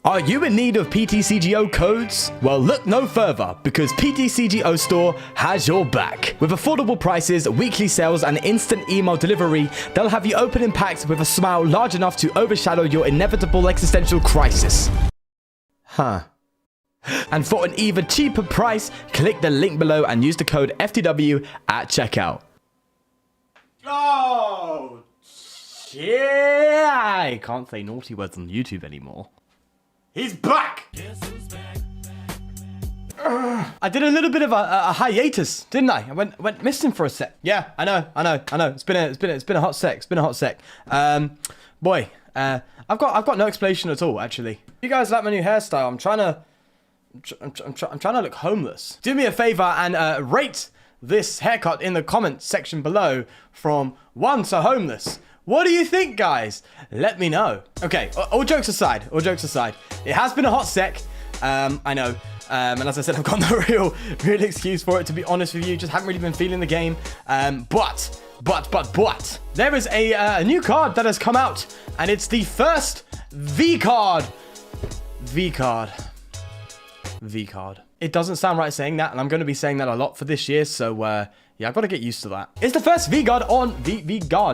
Are you in need of PTCGO codes? Well, look no further, because PTCGO Store has your back. With affordable prices, weekly sales, and instant email delivery, they'll have you opening packs with a smile large enough to overshadow your inevitable existential crisis. And for an even cheaper price, click the link below and use the code FTW at checkout. Oh, shit! I can't say naughty words on YouTube anymore. He's back! I did a little bit of a hiatus, didn't I? I went missing for a sec. Yeah, I know. It's been a hot sec. Boy, I've got no explanation at all. Actually, you guys like my new hairstyle? I'm trying to look homeless. Do me a favor and rate this haircut in the comments section below from 1 to homeless. What do you think, guys? Let me know. Okay, all jokes aside, it has been a hot sec. I know. And as I said, I've got no real excuse for it, to be honest with you. Just haven't really been feeling the game. But there is a new card that has come out, and it's the first V card. It doesn't sound right saying that, and I'm going to be saying that a lot for this year, so yeah, I've got to get used to that. It's the first V card on PTCGO.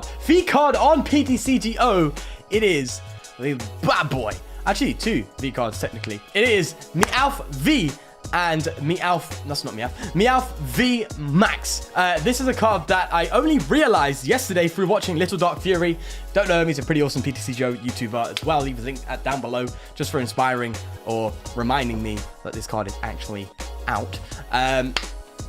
It is the bad boy. Actually, 2 V cards technically. It is Meowth V and Meowth. That's not Meowth. Meowth V Max. This is a card that I only realized yesterday through watching Little Dark Fury. Don't know him. He's a pretty awesome PTCGO YouTuber as well. Leave the link down below just for inspiring or reminding me that this card is actually out.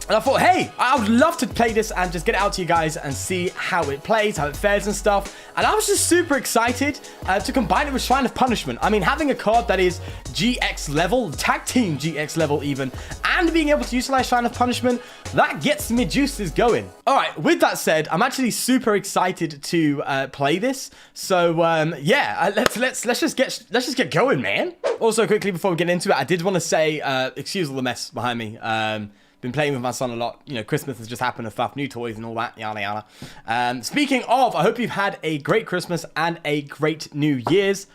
And I thought, hey, I would love to play this and just get it out to you guys and see how it plays, how it fares and stuff. And I was just super excited to combine it with Shrine of Punishment. I mean, having a card that is GX level, tag team GX level even, and being able to utilize Shrine of Punishment, that gets me juices going. All right, with that said, I'm actually super excited to play this. So yeah, let's just get going, man. Also, quickly before we get into it, I did want to say, excuse all the mess behind me. Been playing with my son a lot. You know, Christmas has just happened and stuff, new toys and all that, yada yada. Speaking of, I hope you've had a great Christmas and a great New Year's.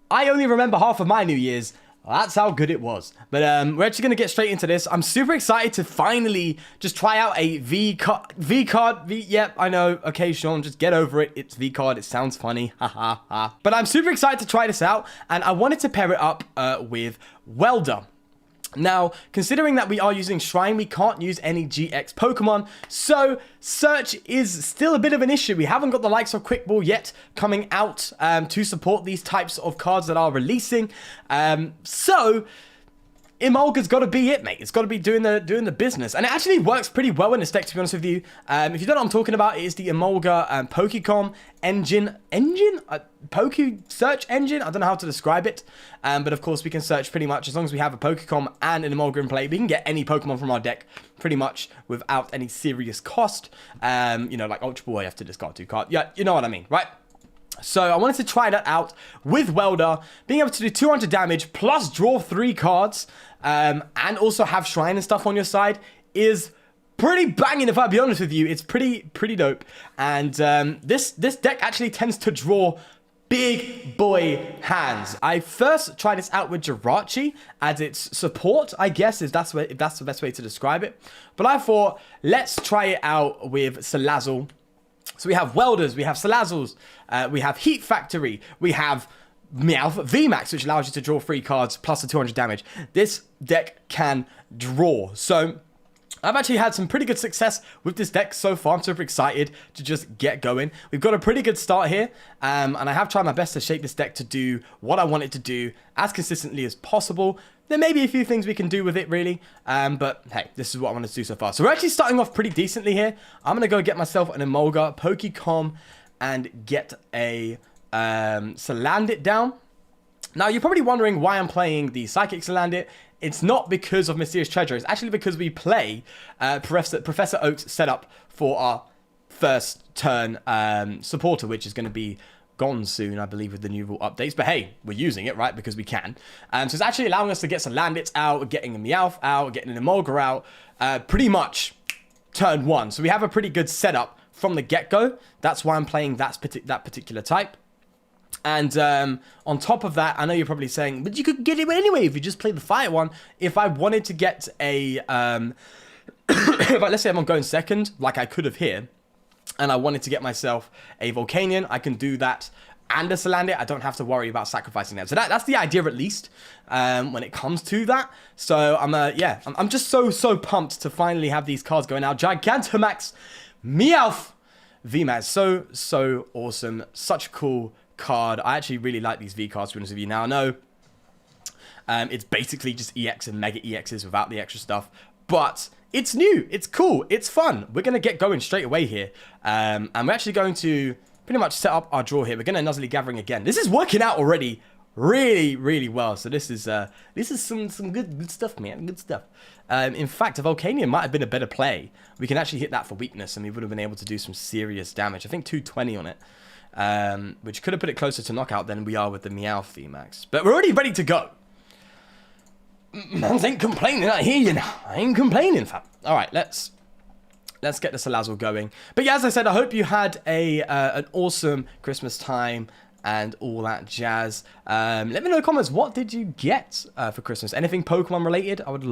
I only remember half of my New Year's. That's how good it was. But we're actually going to get straight into this. I'm super excited to finally just try out a V card. Yep, I know. Okay, Sean, just get over it. It's V card. It sounds funny. Ha ha ha. But I'm super excited to try this out. And I wanted to pair it up with Welder. Now, considering that we are using Shrine, we can't use any GX Pokemon, so search is still a bit of an issue. We haven't got the likes of Quick Ball yet coming out to support these types of cards that are releasing. So Emolga's got to be it, mate. It's got to be doing the business. And it actually works pretty well in this deck, to be honest with you. If you don't know what I'm talking about, it is the Emolga Pokecom Poke search engine. I don't know how to describe it. But of course, we can search pretty much as long as we have a Pokecom and an Emolga in play. We can get any Pokemon from our deck pretty much without any serious cost. You know, like Ultra Ball, you have to discard 2 cards. Yeah, you know what I mean, right? So I wanted to try that out with Welder, being able to do 200 damage plus draw 3 cards, and also have Shrine and stuff on your side is pretty banging, if I'll be honest with you. It's pretty dope. And this deck actually tends to draw big boy hands. I first tried this out with Jirachi as its support, I guess, if that's the best way to describe it. But I thought, let's try it out with Salazzle. So we have Welders, we have Salazzles, we have Heat Factory, we have Meowth VMAX, which allows you to draw 3 cards plus the 200 damage. This deck can draw. So I've actually had some pretty good success with this deck so far. I'm super excited to just get going. We've got a pretty good start here, and I have tried my best to shape this deck to do what I want it to do as consistently as possible. There may be a few things we can do with it, really, but hey, this is what I want to do so far. So we're actually starting off pretty decently here. I'm going to go get myself an Emolga Pokecom and get a Salandit down. Now, you're probably wondering why I'm playing the Psychic Salandit. It's not because of Mysterious Treasure. It's actually because we play Professor Oak's setup for our first turn supporter, which is going to be gone soon, I believe, with the new rule updates. But hey, we're using it, right? Because we can. So it's actually allowing us to get some Landits out, getting a Meowth out, getting an Emolga out, pretty much turn 1. So we have a pretty good setup from the get-go. That's why I'm playing that particular type. And on top of that, I know you're probably saying, but you could get it anyway if you just play the fire one. If I wanted to get a, let's say I'm going second, like I could have here, and I wanted to get myself a Volcanion, I can do that and a Salandit. I don't have to worry about sacrificing them. So that's the idea, at least, when it comes to that. So I'm just so pumped to finally have these cards going out. Gigantamax, Meowth, VMAX, so awesome. Such a cool card. I actually really like these V cards, to be honest with you. Now, I know it's basically just EX and Mega EXs without the extra stuff, but it's new, it's cool, it's fun. We're going to get going straight away here, and we're actually going to pretty much set up our draw here. We're going to Nuzzly Gathering again. This is working out already really well, so this is some good stuff, man, good stuff. In fact, a Volcanion might have been a better play. We can actually hit that for weakness, and we would have been able to do some serious damage. I think 220 on it. Which could have put it closer to knockout than we are with the Meowth VMAX. But we're already ready to go. I ain't complaining, I hear you now. I ain't complaining, fam. Alright, let's get the Salazzle going. But yeah, as I said, I hope you had an awesome Christmas time and all that jazz. Let me know in the comments, what did you get for Christmas? Anything Pokemon related? I would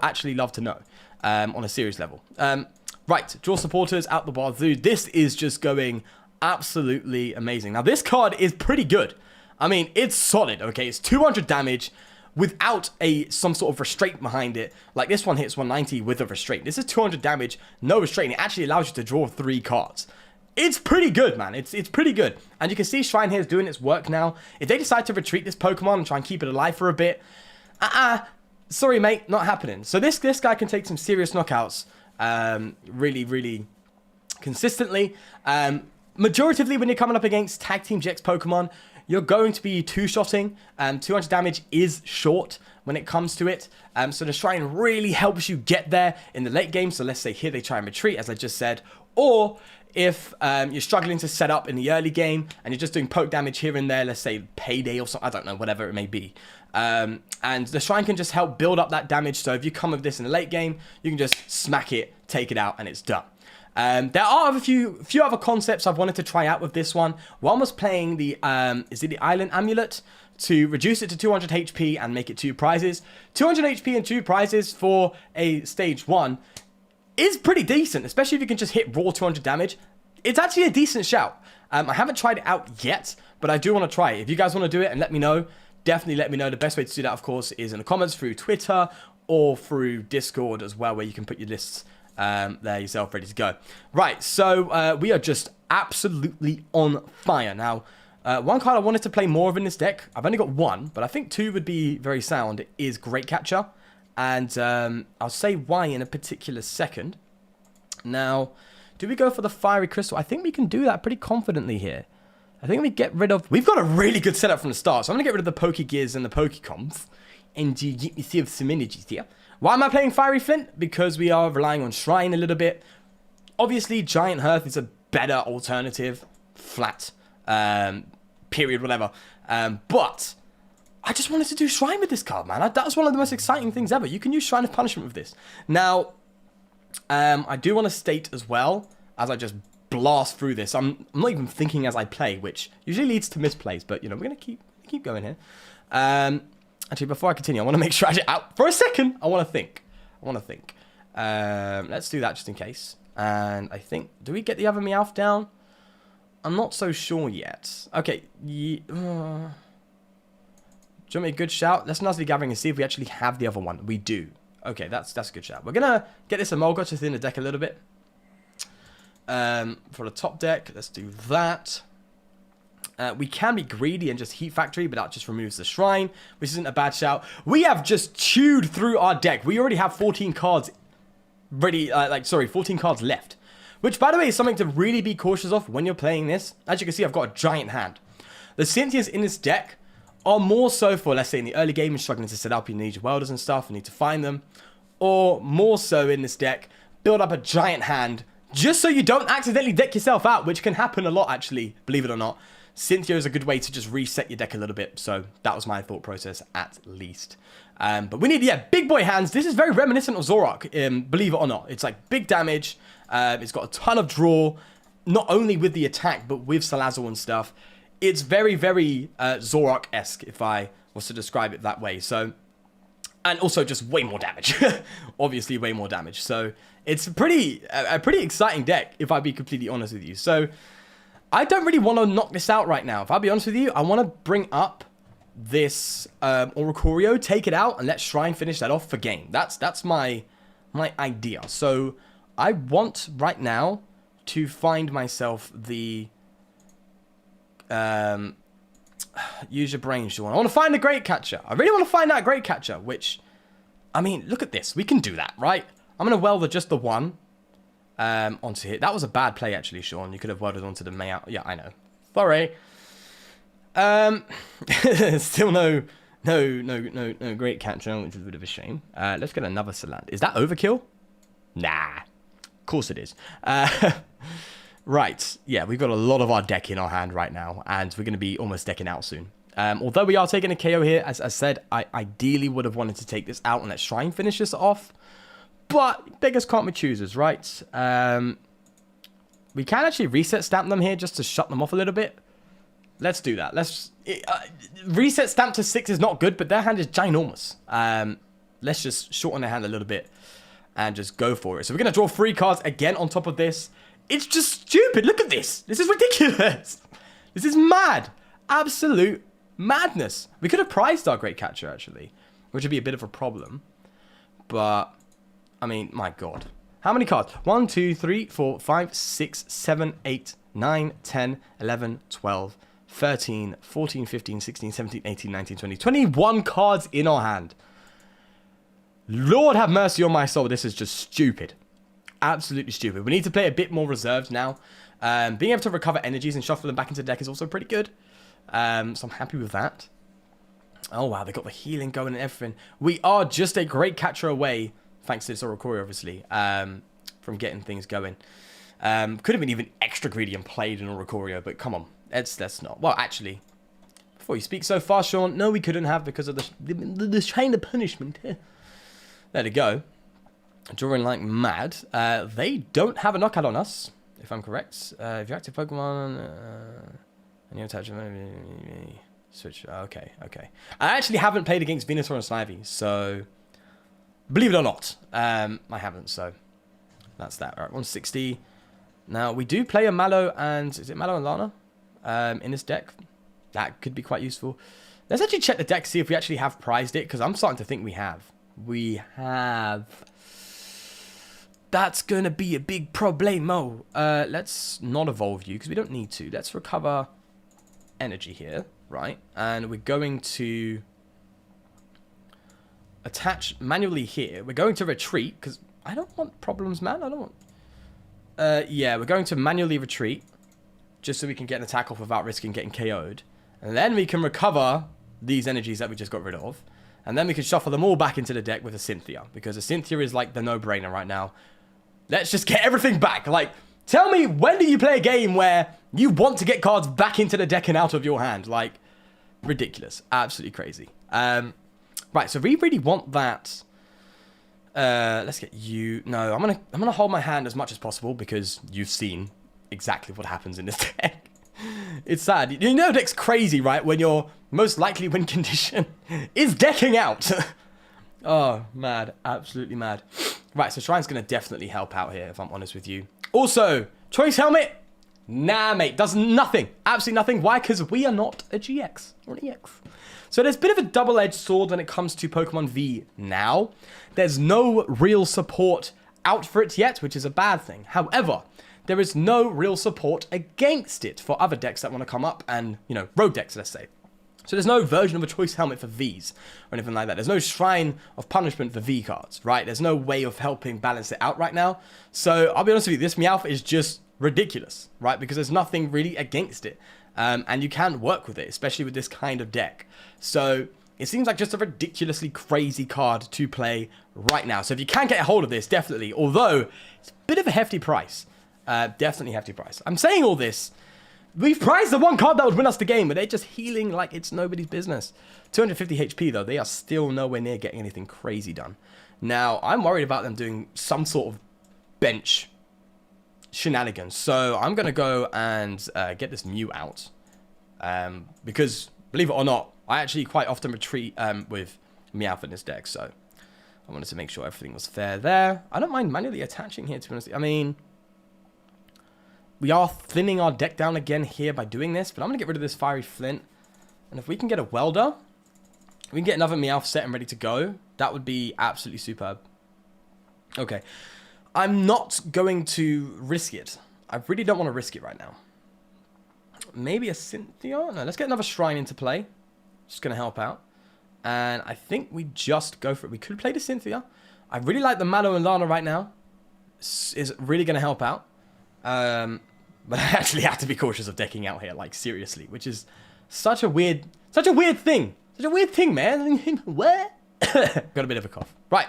actually love to know on a serious level. Right, draw supporters out the wazoo. This is just going absolutely amazing. Now, this card is pretty good. I mean, it's solid, okay? It's 200 damage without some sort of restraint behind it. Like, this one hits 190 with a restraint. This is 200 damage, no restraint. It actually allows you to draw 3 cards. It's pretty good, man. It's pretty good. And you can see Shrine here is doing its work now. If they decide to retreat this Pokemon and try and keep it alive for a bit, sorry, mate, not happening. So this guy can take some serious knockouts really consistently. Majoritively, when you're coming up against Tag Team GX Pokemon, you're going to be two-shotting. 200 damage is short when it comes to it. So the Shrine really helps you get there in the late game. So let's say here they try and retreat, as I just said. Or if you're struggling to set up in the early game and you're just doing poke damage here and there, let's say Payday or something, I don't know, whatever it may be. And the Shrine can just help build up that damage. So if you come with this in the late game, you can just smack it, take it out, and it's done. There are a few other concepts I've wanted to try out with this one. One was playing the, is it the Island Amulet? To reduce it to 200 HP and make it 2 prizes. 200 HP and 2 prizes for a stage 1 is pretty decent, especially if you can just hit raw 200 damage. It's actually a decent shout. I haven't tried it out yet, but I do want to try it. If you guys want to do it and let me know, definitely let me know. The best way to do that, of course, is in the comments through Twitter or through Discord as well, where you can put your lists there yourself ready to go. Right, so we are just absolutely on fire. Now, one card I wanted to play more of in this deck, I've only got 1, but I think 2 would be very sound, is Great Catcher. And I'll say why in a particular second. Now, do we go for the Fiery Crystal? I think we can do that pretty confidently here. I think we get rid of... We've got a really good setup from the start, so I'm going to get rid of the Pokegears and the Pokecoms. And get yourself some energies here. Why am I playing Fiery Flint? Because we are relying on Shrine a little bit. Obviously, Giant Hearth is a better alternative. Flat. Period, whatever. But I just wanted to do Shrine with this card, man. That was one of the most exciting things ever. You can use Shrine of Punishment with this. Now, I do want to state as well, as I just blast through this, I'm not even thinking as I play, which usually leads to misplays. But, you know, we're going to keep going here. Actually, before I continue, I want to make sure for a second, I want to think. Let's do that just in case. And I think, do we get the other Meowth down? I'm not so sure yet. Okay. Do you want me a good shout? Let's Nuzzly Gathering and see if we actually have the other one. We do. Okay, that's a good shout. We're going to get this Emolga just in the deck a little bit. For the top deck, let's do that. We can be greedy and just Heat Factory, but that just removes the Shrine, which isn't a bad shout. We have just chewed through our deck. We already have 14 cards ready, 14 cards left. Which, by the way, is something to really be cautious of when you're playing this. As you can see, I've got a giant hand. The Cynthias in this deck are more so for, let's say, in the early game, you're struggling to set up, you need your welders and stuff, you need to find them. Or more so in this deck, build up a giant hand, just so you don't accidentally deck yourself out, which can happen a lot, actually, believe it or not. Cynthia is a good way to just reset your deck a little bit. So that was my thought process, at least. But we need, big boy hands. This is very reminiscent of Zoroark, believe it or not. It's like big damage. It's got a ton of draw, not only with the attack, but with Salazzle and stuff. it's very, very Zorak-esque, if I was to describe it that way. So, and also just way more damage. Obviously, way more damage. So, it's a pretty exciting deck, if I be completely honest with you. So, I don't really want to knock this out right now. If I'll be honest with you, I want to bring up this Oricorio, take it out, and let Shrine finish that off for game. That's my idea. So, I want right now to find myself the use your brain, Sean. I want to find a great catcher. I really want to find that great catcher, which, I mean, look at this. We can do that, right? I'm going to weld just the one onto here. That was a bad play, actually, Sean. You could have welded onto the Mayout. Yeah, I know. Sorry. Still no great catcher, which is a bit of a shame. Let's get another Saland. Is that overkill? Nah. Of course it is. Right, yeah, we've got a lot of our deck in our hand right now, and we're going to be almost decking out soon. Although we are taking a KO here, as I said, I ideally would have wanted to take this out and let Shrine finish this off. But beggars can't be choosers, right? We can actually reset stamp them here just to shut them off a little bit. Let's do that. Reset stamp to 6 is not good, but their hand is ginormous. Let's just shorten their hand a little bit and just go for it. So we're going to draw 3 cards again on top of this. It's just stupid. Look at this. This is ridiculous. This is mad. Absolute madness. We could have prized our great catcher, actually, which would be a bit of a problem. But, I mean, my God. How many cards? 1, 2, 3, 4, 5, 6, 7, 8, 9, 10, 11, 12, 13, 14, 15, 16, 17, 18, 19, 20. 21 cards in our hand. Lord have mercy on my soul. This is just stupid. Absolutely stupid. We need to play a bit more reserved now. Being able to recover energies and shuffle them back into the deck is also pretty good. So I'm happy with that. Oh, wow. They got the healing going and everything. We are just a great catcher away, thanks to this Oricorio, obviously, from getting things going. Could have been even extra greedy and played an Oricorio, but come on. Let's not. Well, actually, before you speak so fast, Sean, no, we couldn't have because of the chain of punishment. There we go. Drawing like mad. They don't have a knockout on us, if I'm correct. If you active Pokemon and you attach switch. Okay. I actually haven't played against Venusaur and Snivy, so believe it or not, I haven't. So that's that. All right, 160. Now we do play a Mallow and is it Mallow and Lana in this deck? That could be quite useful. Let's actually check the deck, see if we actually have prized it, because I'm starting to think we have. We have. That's going to be a big problemo. Let's not evolve you, because we don't need to. Let's recover energy here, right? And we're going to attach manually here. We're going to retreat, because I don't want problems, man. I don't want... yeah, we're going to manually retreat, just so we can get an attack off without risking getting KO'd. And then we can recover these energies that we just got rid of. And then we can shuffle them all back into the deck with a Cynthia, because a Cynthia is like the no-brainer right now. Let's just get everything back. Like, tell me, when do you play a game where you want to get cards back into the deck and out of your hand? Like, ridiculous. Absolutely crazy. Right, so we really want that. Let's get you. No, I'm gonna hold my hand as much as possible because you've seen exactly what happens in this deck. It's sad. You know deck's crazy, right? When your most likely win condition is decking out. Oh, mad. Absolutely mad. Right, so Shrine's going to definitely help out here, if I'm honest with you. Also, Choice Helmet? Nah, mate. Does nothing. Absolutely nothing. Why? Because we are not a GX or an EX. So there's a bit of a double-edged sword when it comes to Pokemon V now. There's no real support out for it yet, which is a bad thing. However, there is no real support against it for other decks that want to come up and, you know, road decks, let's say. So there's no version of a Choice Helmet for Vs or anything like that. There's no Shrine of Punishment for V cards, right? There's no way of helping balance it out right now. So I'll be honest with you, this Meowth is just ridiculous, right? Because there's nothing really against it. And you can work with it, especially with this kind of deck. So it seems like just a ridiculously crazy card to play right now. So if you can get a hold of this, definitely. Although, it's a bit of a hefty price. Definitely hefty price. I'm saying all this. We've prized the one card that would win us the game, but they're just healing like it's nobody's business. 250 HP, though. They are still nowhere near getting anything crazy done. Now, I'm worried about them doing some sort of bench shenanigans. So I'm going to go and get this Mew out. Because, believe it or not, I actually quite often retreat with Meowth in this deck, so I wanted to make sure everything was fair there. I don't mind manually attaching here, to be honest. I mean, we are thinning our deck down again here by doing this, but I'm going to get rid of this Fiery Flint. And if we can get a Welder, we can get another Meowth set and ready to go. That would be absolutely superb. Okay. I'm not going to risk it. I really don't want to risk it right now. Maybe a Cynthia? No, let's get another Shrine into play. Just going to help out. And I think we just go for it. We could play the Cynthia. I really like the Mallow and Lana right now. Is really going to help out. But I actually have to be cautious of decking out here, like, seriously. Which is such a weird thing. Such a weird thing, man. What? Got a bit of a cough. Right.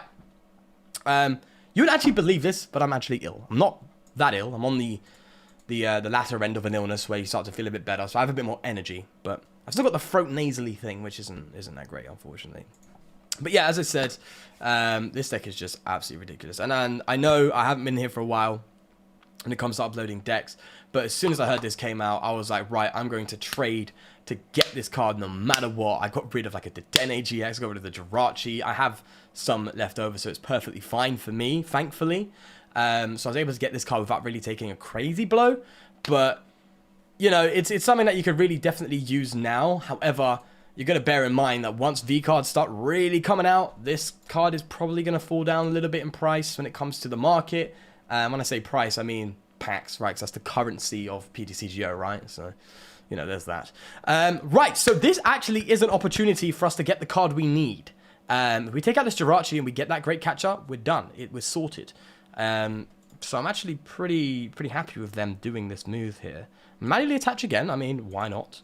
You would actually believe this, but I'm actually ill. I'm not that ill. I'm on the latter end of an illness where you start to feel a bit better. So I have a bit more energy. But I've still got the throat nasally thing, which isn't that great, unfortunately. But yeah, as I said, this deck is just absolutely ridiculous. And I know I haven't been here for a while when it comes to uploading decks. But as soon as I heard this came out, I was like, right, I'm going to trade to get this card no matter what. I got rid of like a Dedenne GX, got rid of the Jirachi. I have some left over, so it's perfectly fine for me, thankfully. So I was able to get this card without really taking a crazy blow. But, you know, it's something that you could really definitely use now. However, you're going to bear in mind that once V cards start really coming out, this card is probably going to fall down a little bit in price when it comes to the market. When I say price, I mean packs, right? Because that's the currency of PTCGO, right? So, you know, there's that. Right, so this actually is an opportunity for us to get the card we need. If we take out this Jirachi and we get that great catcher, we're done. We're sorted. So I'm actually pretty happy with them doing this move here. Manually attach again. I mean, why not?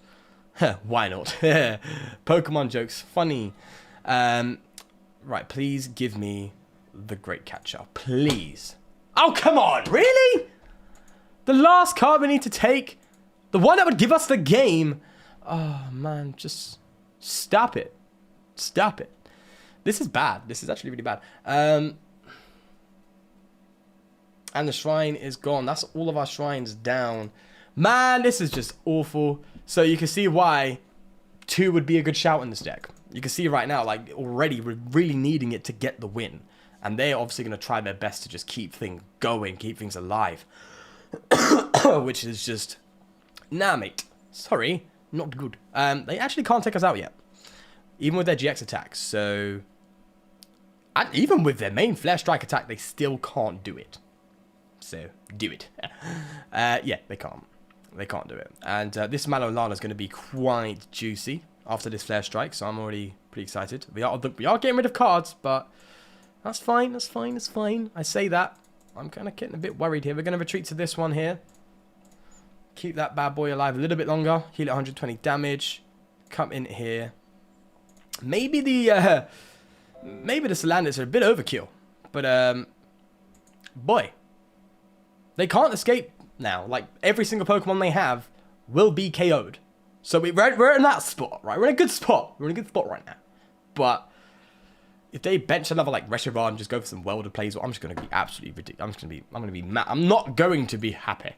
Why not? Pokemon jokes. Funny. Right, please give me the great catcher. Please. Oh, come on. Really? The last card we need to take? The one that would give us the game? Oh, man. Just stop it. Stop it. This is bad. This is actually really bad. And the shrine is gone. That's all of our shrines down. Man, this is just awful. So you can see why 2 would be a good shout in this deck. You can see right now, like, already we're really needing it to get the win. And they're obviously going to try their best to just keep things going, keep things alive. Which is just... Nah, mate. Sorry. Not good. They actually can't take us out yet. Even with their GX attack. So... And even with their main Flare Strike attack, they still can't do it. So, do it. Yeah, they can't. They can't do it. And this Mallow Lana is going to be quite juicy after this Flare Strike. So I'm already pretty excited. We are getting rid of cards, but... That's fine, that's fine, that's fine. I say that. I'm kind of getting a bit worried here. We're going to retreat to this one here. Keep that bad boy alive a little bit longer. Heal it 120 damage. Come in here. Maybe the Salandits are a bit overkill. But, boy. They can't escape now. Like, every single Pokemon they have will be KO'd. So we're in that spot, right? We're in a good spot. We're in a good spot right now. But... if they bench another like Reshiram and just go for some Welder plays, I'm just going to be absolutely ridiculous. I'm going to be mad. I'm not going to be happy.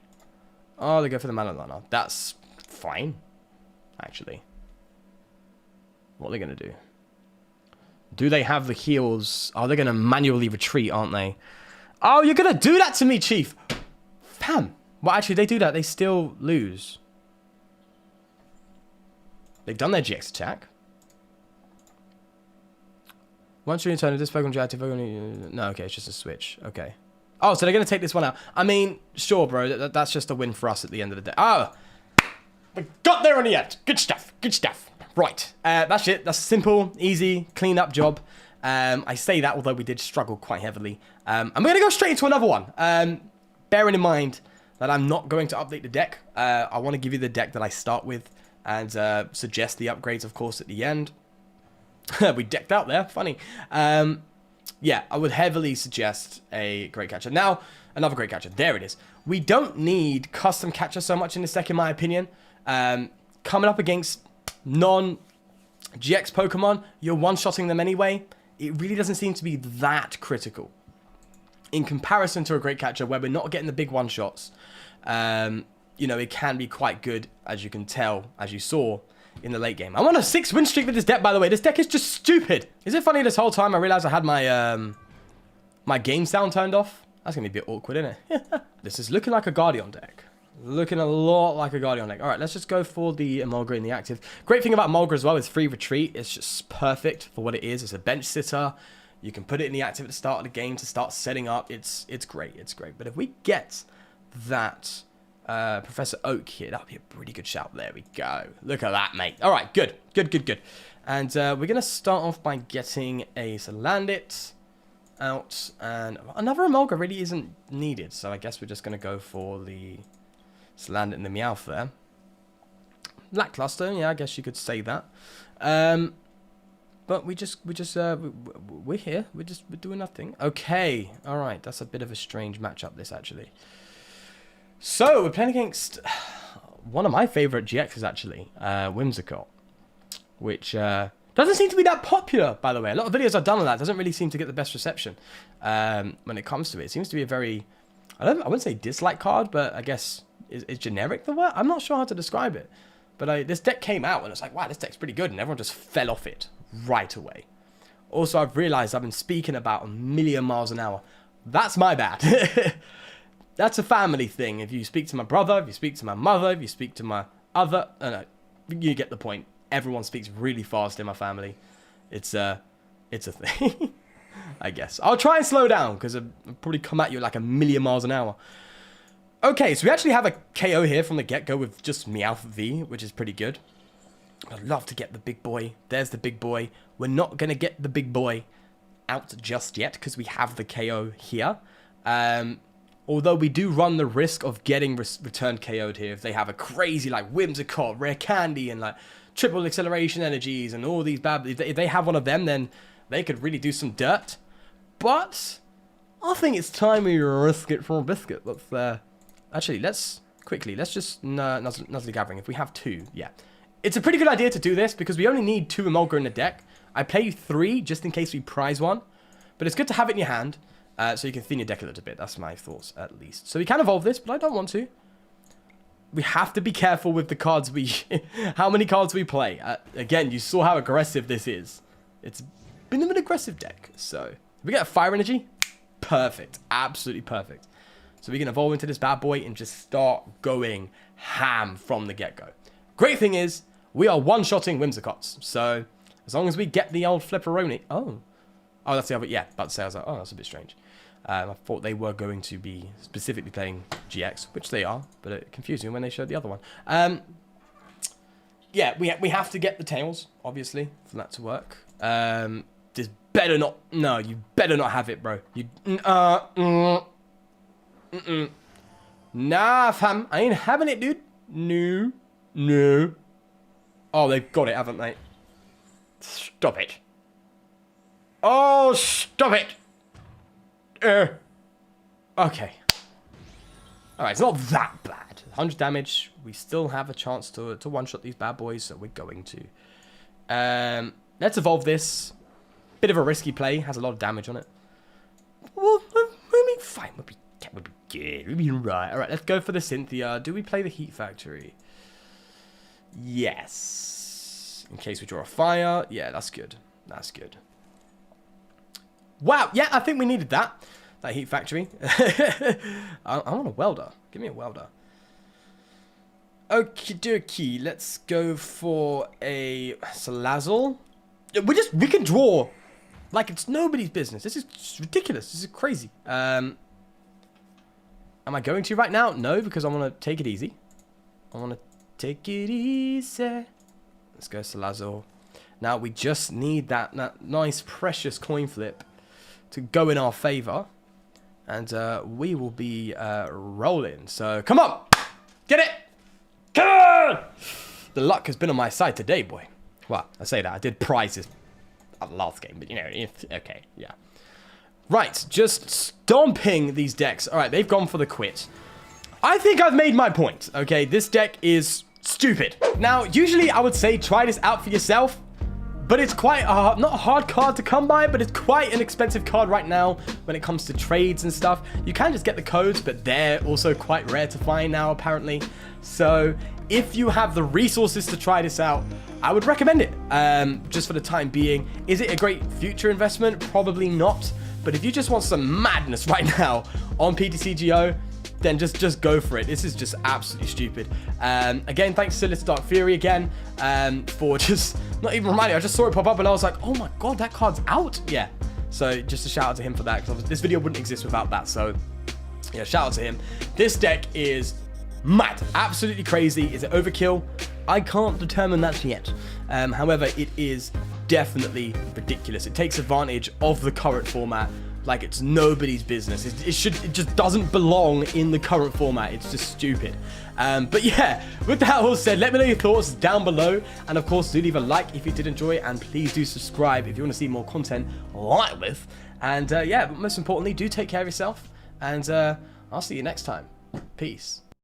Oh, they go for the Manalana. That's fine, actually. What are they going to do? Do they have the heals? Oh, they're going to manually retreat, aren't they? Oh, you're going to do that to me, Chief. Fam. Well, actually, they do that. They still lose. They've done their GX attack. Once you return to this Pokemon active, no, okay, it's just a switch. Okay. Oh, so they're going to take this one out. I mean, sure, bro. That's just a win for us at the end of the day. Oh, we got there in the end. Good stuff. Good stuff. Right. That's it. That's a simple, easy, clean up job. I say that, although we did struggle quite heavily. And we're going to go straight into another one. Bearing in mind that I'm not going to update the deck. I want to give you the deck that I start with and suggest the upgrades, of course, at the end. We decked out there. Funny. Yeah, I would heavily suggest a great catcher. Now, another great catcher. There it is. We don't need custom catcher so much in this deck, in my opinion. Coming up against non-GX Pokemon, you're one-shotting them anyway. It really doesn't seem to be that critical. In comparison to a great catcher where we're not getting the big one-shots. you know, it can be quite good, as you can tell, as you saw in the late game. I'm on a 6-win streak with this deck, by the way. This deck is just stupid. Is it funny this whole time I realized I had my my game sound turned off? That's going to be a bit awkward, isn't it? This is looking like a Guardian deck. Looking a lot like a Guardian deck. All right, let's just go for the Emolga in the active. Great thing about Emolga as well is free retreat. It's just perfect for what it is. It's a bench sitter. You can put it in the active at the start of the game to start setting up. It's great. It's great. But if we get that Professor Oak here, that'd be a pretty good shout. There we go. Look at that, mate. All right, good. Good. And we're going to start off by getting a Salandit out. And another Emolga really isn't needed. So I guess we're just going to go for the Salandit and the Meowth there. Lackluster, yeah, I guess you could say that. But we're here. We're doing nothing. Okay, all right. That's a bit of a strange matchup, this actually. So we're playing against one of my favorite GXs actually, Whimsicott, which doesn't seem to be that popular, by the way. A lot of videos I've done on that doesn't really seem to get the best reception when it comes to it. It seems to be a very, I wouldn't say dislike card, but I guess is generic the word? I'm not sure how to describe it. But this deck came out and it's like, wow, this deck's pretty good, and everyone just fell off it right away. Also, I've realized I've been speaking about a million miles an hour. That's my bad. That's a family thing. If you speak to my brother, if you speak to my mother, if you speak to my other... no, you get the point. Everyone speaks really fast in my family. It's a thing, I guess. I'll try and slow down, because I'll probably come at you like a million miles an hour. Okay, so we actually have a KO here from the get-go with just Meowth V, which is pretty good. I'd love to get the big boy. There's the big boy. We're not going to get the big boy out just yet, because we have the KO here. Although we do run the risk of getting returned KO'd here if they have a crazy, like, Whimsicott, Rare Candy, and, like, triple acceleration energies, and all these bad... If they have one of them, then they could really do some dirt. But I think it's time we risk it for a biscuit. Let's, actually, let's just... Nuzzly Gathering, if we have 2, yeah. It's a pretty good idea to do this, because we only need 2 Emolga in the deck. I play 3, just in case we prize one. But it's good to have it in your hand. So you can thin your deck a little bit. That's my thoughts, at least. So we can evolve this, but I don't want to. We have to be careful with the cards we... how many cards we play. Again, you saw how aggressive this is. It's been an aggressive deck. So if we get a Fire Energy, perfect. Absolutely perfect. So we can evolve into this bad boy and just start going ham from the get-go. Great thing is, we are one-shotting Whimsicotts. So as long as we get the old Flipperoni... Oh, that's the other... Yeah, about to say, I was like, oh, that's a bit strange. I thought they were going to be specifically playing GX, which they are, but it confused me when they showed the other one. Yeah, we have to get the tails, obviously, for that to work. This better not... No, you better not have it, bro. Nah, fam. I ain't having it, dude. No. Oh, they've got it, haven't they? Stop it. Oh, stop it. Okay. Alright, it's not that bad. 100 damage. We still have a chance to one-shot these bad boys, so we're going to. Let's evolve this. Bit of a risky play. Has a lot of damage on it. Well, I mean, fine. We'll be good. We'll be right. Alright, let's go for the Cynthia. Do we play the Heat Factory? Yes. In case we draw a fire. Yeah, that's good. That's good. Wow, yeah, I think we needed that Heat Factory. I want a welder. Give me a welder. Okie dokie, let's go for a Salazzle. We can draw like it's nobody's business. This is ridiculous. This is crazy. Am I going to right now? No, because I want to take it easy. I want to take it easy. Let's go Salazzle. Now we just need that nice precious coin flip to go in our favor, and we will be rolling. So come on, get it, come on. The luck has been on my side today, boy. Well, I say that I did prizes at the last game, but you know, okay, yeah. Right, just stomping these decks. All right, they've gone for the quit. I think I've made my point. Okay, this deck is stupid. Now, usually I would say try this out for yourself, but it's quite not a hard card to come by, but it's quite an expensive card right now when it comes to trades and stuff. You can just get the codes, but they're also quite rare to find now, apparently. So if you have the resources to try this out, I would recommend it, just for the time being. Is it a great future investment? Probably not. But if you just want some madness right now on PTCGO, then just go for it. This is just absolutely stupid. Again, thanks to Little Dark Fury again, for just not even reminding me. I just saw it pop up and I was like, oh my god, that card's out. Yeah. So just a shout out to him for that, because this video wouldn't exist without that. So yeah, shout out to him. This deck is mad, absolutely crazy. Is it overkill? I can't determine that yet. However, it is definitely ridiculous. It takes advantage of the current format like it's nobody's business. It just doesn't belong in the current format. It's just stupid. But yeah, with that all said, let me know your thoughts down below, and of course do leave a like if you did enjoy, and please do subscribe if you want to see more content like this. And yeah, but most importantly, do take care of yourself, and I'll see you next time. Peace.